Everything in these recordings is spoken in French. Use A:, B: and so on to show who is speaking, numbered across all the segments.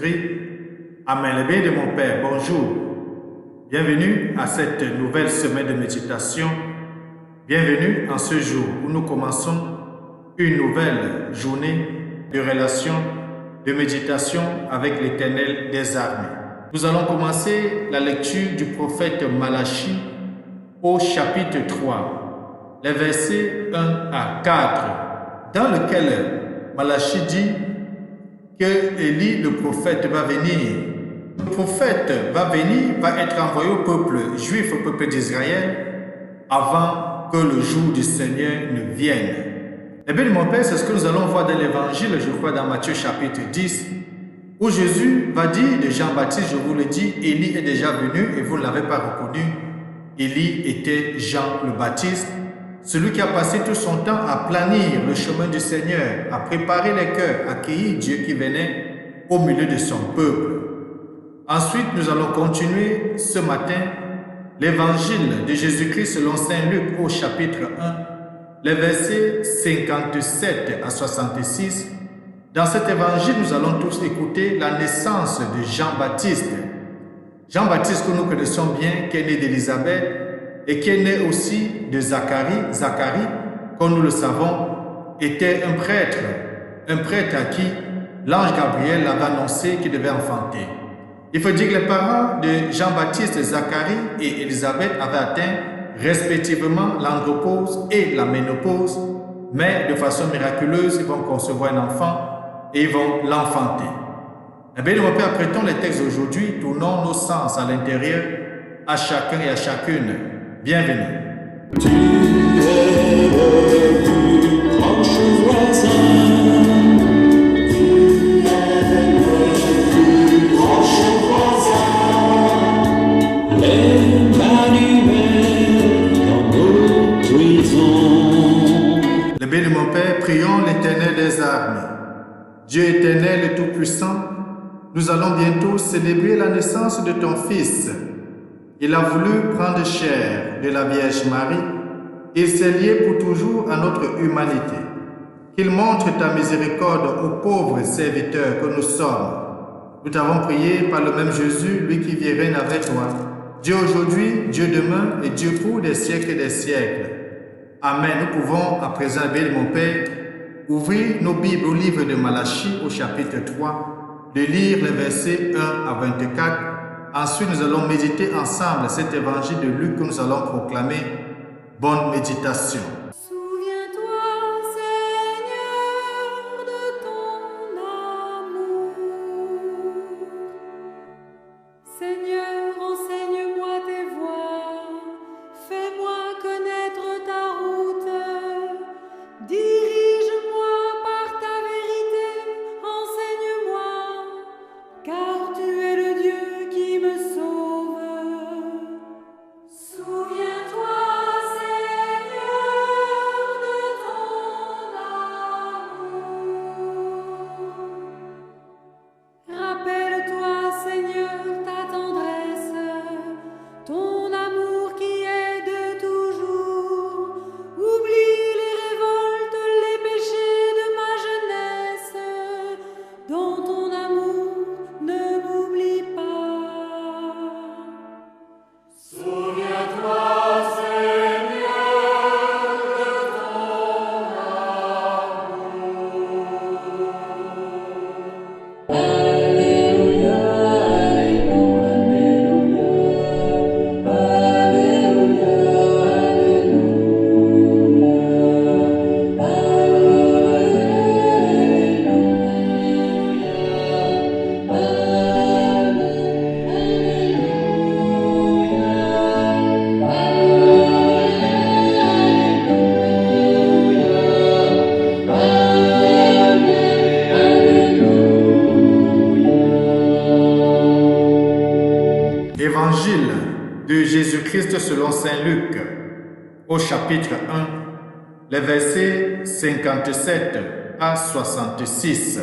A: Saint-Esprit. Amen. Le bien de mon Père, bonjour. Bienvenue à cette nouvelle semaine de méditation. Bienvenue en ce jour où nous commençons une nouvelle journée de relation, de méditation avec l'Éternel des armées. Nous allons commencer la lecture du prophète Malachie au chapitre 3, les versets 1 à 4, dans lequel Malachie dit que Élie, le prophète, va venir. Le prophète va venir, va être envoyé au peuple juif, au peuple d'Israël, avant que le jour du Seigneur ne vienne. Eh bien, mon Père, c'est ce que nous allons voir dans l'Évangile, je crois, dans Matthieu chapitre 10, où Jésus va dire de Jean-Baptiste, je vous le dis, Élie est déjà venu et vous ne l'avez pas reconnu. Élie était Jean le Baptiste, celui qui a passé tout son temps à planir le chemin du Seigneur, à préparer les cœurs, à accueillir Dieu qui venait au milieu de son peuple. Ensuite, nous allons continuer ce matin l'évangile de Jésus-Christ selon Saint Luc au chapitre 1, les versets 57 à 66. Dans cet évangile, nous allons tous écouter la naissance de Jean-Baptiste. Jean-Baptiste que nous connaissons bien, qui est né d'Élisabeth et qui est né aussi de Zacharie. Zacharie, comme nous le savons, était un prêtre à qui l'ange Gabriel avait annoncé qu'il devait enfanter. Il faut dire que les parents de Jean-Baptiste, Zacharie et Élisabeth avaient atteint respectivement l'andropause et la ménopause, mais de façon miraculeuse, ils vont concevoir un enfant et ils vont l'enfanter. Eh bien, mon Père, prêtons les textes aujourd'hui, tournons nos sens à l'intérieur, à chacun et à chacune. Bienvenue.
B: Tu es le plus proche voisin. Tu es le plus proche voisin. Emmanuel dans nos prisons.
A: Le bien de mon Père, prions l'Éternel des armées. Dieu éternel et tout-puissant, nous allons bientôt célébrer la naissance de ton Fils. Il a voulu prendre chair de la Vierge Marie et s'est lié pour toujours à notre humanité. Qu'il montre ta miséricorde aux pauvres serviteurs que nous sommes. Nous t'avons prié par le même Jésus, lui qui vit et règne avec toi, Dieu aujourd'hui, Dieu demain et Dieu pour des siècles et des siècles. Amen. Nous pouvons, à présent, bien mon Père, ouvrir nos Bibles au livre de Malachie au chapitre 3, de lire les versets 1 à 24. Ensuite, nous allons méditer ensemble cet évangile de Luc que nous allons proclamer. Bonne méditation.
C: Souviens-toi, Seigneur, de ton amour. Seigneur, enseigne-moi tes voies. Fais-moi connaître ta route. Dirige-moi par ta vérité. Enseigne-moi, car tu es le Dieu qui me sauve. Souviens-toi, Seigneur, de ton amour. Rappelle-toi, Seigneur, ta tendresse, ton amour qui est de toujours. Oublie les révoltes, les péchés de ma jeunesse. Dans ton amour, ne m'oublie pas. Souviens-toi, Seigneur, de ton amour. Alléluia, Alléluia, Alléluia,
A: Évangile de Jésus-Christ selon Saint Luc, au chapitre 1, les versets 57 à 66.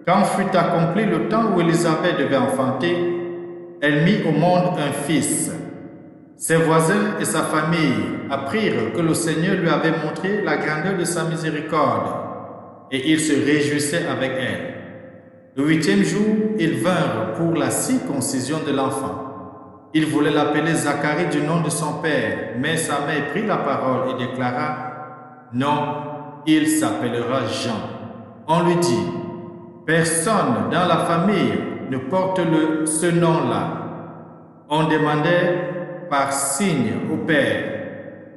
A: Quand fut accompli le temps où Élisabeth devait enfanter, elle mit au monde un fils. Ses voisins et sa famille apprirent que le Seigneur lui avait montré la grandeur de sa miséricorde, et ils se réjouissaient avec elle. Le 8e jour, ils vinrent pour la circoncision de l'enfant. Ils voulaient l'appeler Zacharie du nom de son père, mais sa mère prit la parole et déclara, « Non, il s'appellera Jean. » On lui dit, « Personne dans la famille ne porte ce nom-là. » On demandait par signe au père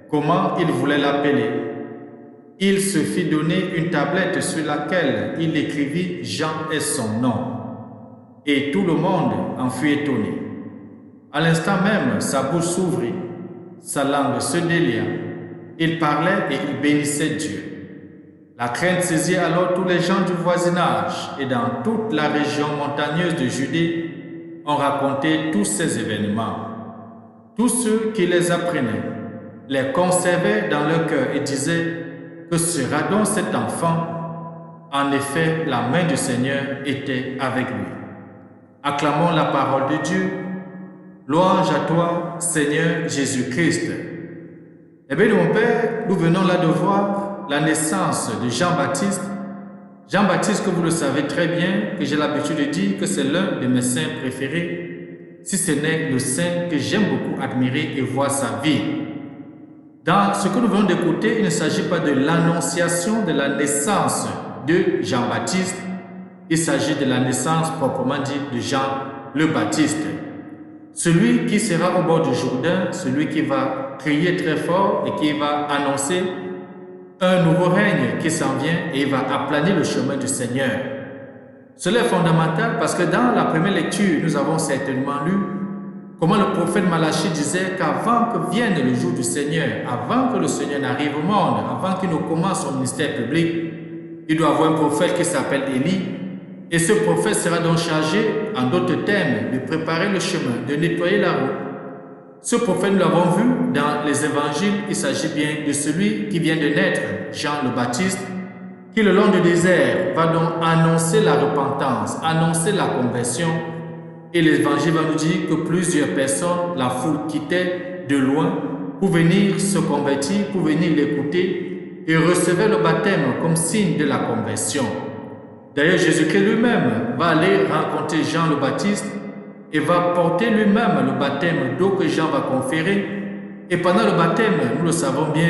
A: comment il voulait l'appeler. Il se fit donner une tablette sur laquelle il écrivit Jean et son nom. Et tout le monde en fut étonné. À l'instant même, sa bouche s'ouvrit, sa langue se délia. Il parlait et il bénissait Dieu. La crainte saisit alors tous les gens du voisinage et dans toute la région montagneuse de Judée, on racontait tous ces événements. Tous ceux qui les apprenaient les conservaient dans leur cœur et disaient, que sera donc cet enfant? En effet, la main du Seigneur était avec lui. Acclamons la parole de Dieu. Louange à toi, Seigneur Jésus-Christ. Eh bien, mon Père, nous venons là de voir la naissance de Jean-Baptiste. Jean-Baptiste, que vous le savez très bien, que j'ai l'habitude de dire que c'est l'un de mes saints préférés, si ce n'est le saint que j'aime beaucoup admirer et voir sa vie. Dans ce que nous venons d'écouter, il ne s'agit pas de l'annonciation de la naissance de Jean-Baptiste, il s'agit de la naissance proprement dite de Jean le Baptiste. Celui qui sera au bord du Jourdain, celui qui va crier très fort et qui va annoncer un nouveau règne qui s'en vient et il va aplanir le chemin du Seigneur. Cela est fondamental parce que dans la première lecture, nous avons certainement lu comment le prophète Malachie disait qu'avant que vienne le jour du Seigneur, avant que le Seigneur n'arrive au monde, avant qu'il ne commence son ministère public, il doit avoir un prophète qui s'appelle Élie. Et ce prophète sera donc chargé, en d'autres termes, de préparer le chemin, de nettoyer la route. Ce prophète, nous l'avons vu dans les évangiles, il s'agit bien de celui qui vient de naître, Jean le Baptiste, qui le long du désert va donc annoncer la repentance, annoncer la conversion. Et l'évangile va nous dire que plusieurs personnes, la foule quittait de loin pour venir se convertir, pour venir l'écouter et recevaient le baptême comme signe de la conversion. D'ailleurs, Jésus-Christ lui-même va aller rencontrer Jean le Baptiste et va porter lui-même le baptême d'eau que Jean va conférer. Et pendant le baptême, nous le savons bien,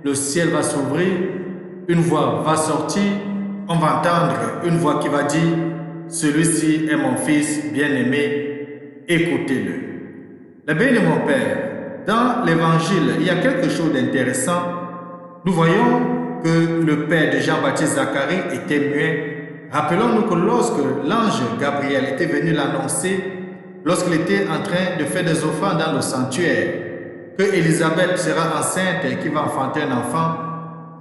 A: le ciel va s'ouvrir, une voix va sortir, on va entendre une voix qui va dire « Celui-ci est mon fils bien-aimé, écoutez-le ». La bien de mon Père, dans l'Évangile, il y a quelque chose d'intéressant. Nous voyons que le père de Jean-Baptiste Zacharie était muet. Rappelons-nous que lorsque l'ange Gabriel était venu l'annoncer, lorsqu'il était en train de faire des offrandes dans le sanctuaire, que Élisabeth sera enceinte et qu'il va enfanter un enfant,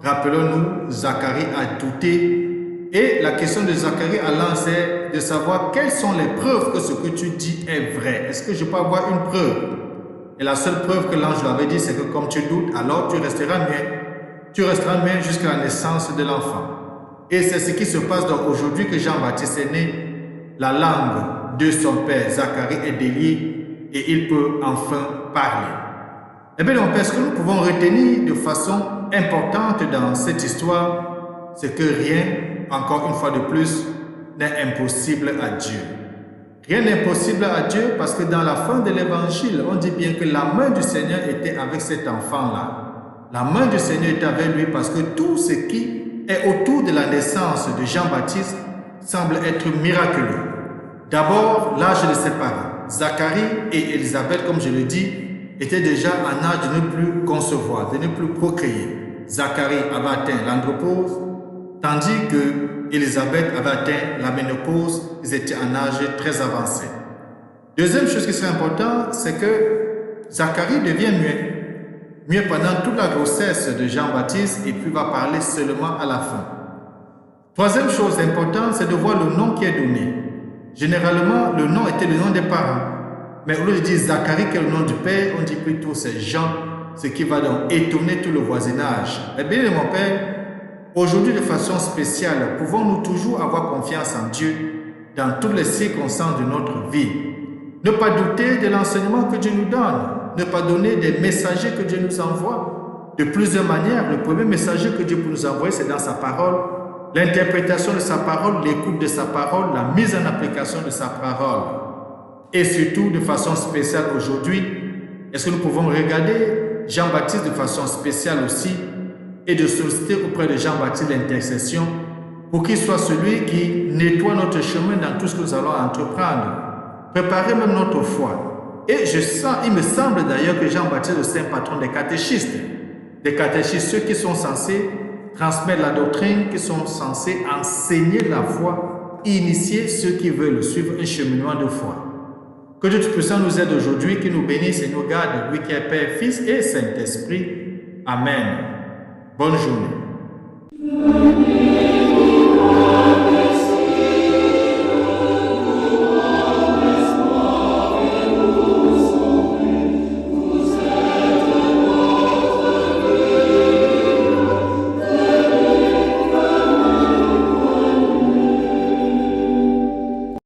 A: rappelons-nous, Zacharie a douté. Et la question de Zacharie alors c'est de savoir quelles sont les preuves que ce que tu dis est vrai. Est-ce que je peux avoir une preuve? Et la seule preuve que l'ange lui avait dit, c'est que comme tu doutes, alors tu resteras muet. Tu resteras muet jusqu'à la naissance de l'enfant. Et c'est ce qui se passe donc aujourd'hui que Jean-Baptiste est né. La langue de son père, Zacharie, est déliée et il peut enfin parler. Eh bien, donc, ce que nous pouvons retenir de façon importante dans cette histoire, c'est que rien, encore une fois de plus, n'est impossible à Dieu. Rien n'est impossible à Dieu parce que dans la fin de l'évangile, on dit bien que la main du Seigneur était avec cet enfant-là. La main du Seigneur était avec lui parce que tout ce qui est autour de la naissance de Jean-Baptiste semble être miraculeux. D'abord, l'âge de ses parents. Zacharie et Élisabeth, comme je le dis, étaient déjà en âge de ne plus concevoir, de ne plus procréer. Zacharie avait atteint l'andropause, tandis que Élisabeth avait atteint la ménopause. Ils étaient en âge très avancé. Deuxième chose qui serait importante, c'est que Zacharie devient muet. Muet pendant toute la grossesse de Jean-Baptiste et puis va parler seulement à la fin. Troisième chose importante, c'est de voir le nom qui est donné. Généralement, le nom était le nom des parents. Mais au lieu de dire Zacharie, qui est le nom du père, on dit plutôt c'est Jean, ce qui va donc étonner tout le voisinage. Eh bien, mon Père, aujourd'hui de façon spéciale, pouvons-nous toujours avoir confiance en Dieu dans toutes les circonstances de notre vie. Ne pas douter de l'enseignement que Dieu nous donne, ne pas donner des messagers que Dieu nous envoie. De plusieurs manières, le premier messager que Dieu peut nous envoyer, c'est dans sa parole. l'interprétation de sa parole, l'écoute de sa parole, la mise en application de sa parole. Et surtout, de façon spéciale aujourd'hui, est-ce que nous pouvons regarder Jean-Baptiste de façon spéciale aussi et de solliciter auprès de Jean-Baptiste l'intercession pour qu'il soit celui qui nettoie notre chemin dans tout ce que nous allons entreprendre, préparer même notre foi. Et il me semble d'ailleurs que Jean-Baptiste est le saint patron des catéchistes, ceux qui sont censés transmettre la doctrine, qui sont censés enseigner la foi, initier ceux qui veulent suivre un cheminement de foi. Que Dieu Tout-Puissant nous aide aujourd'hui, qu'il nous bénisse et nous garde, lui qui est Père, Fils et Saint-Esprit. Amen. Bonne journée.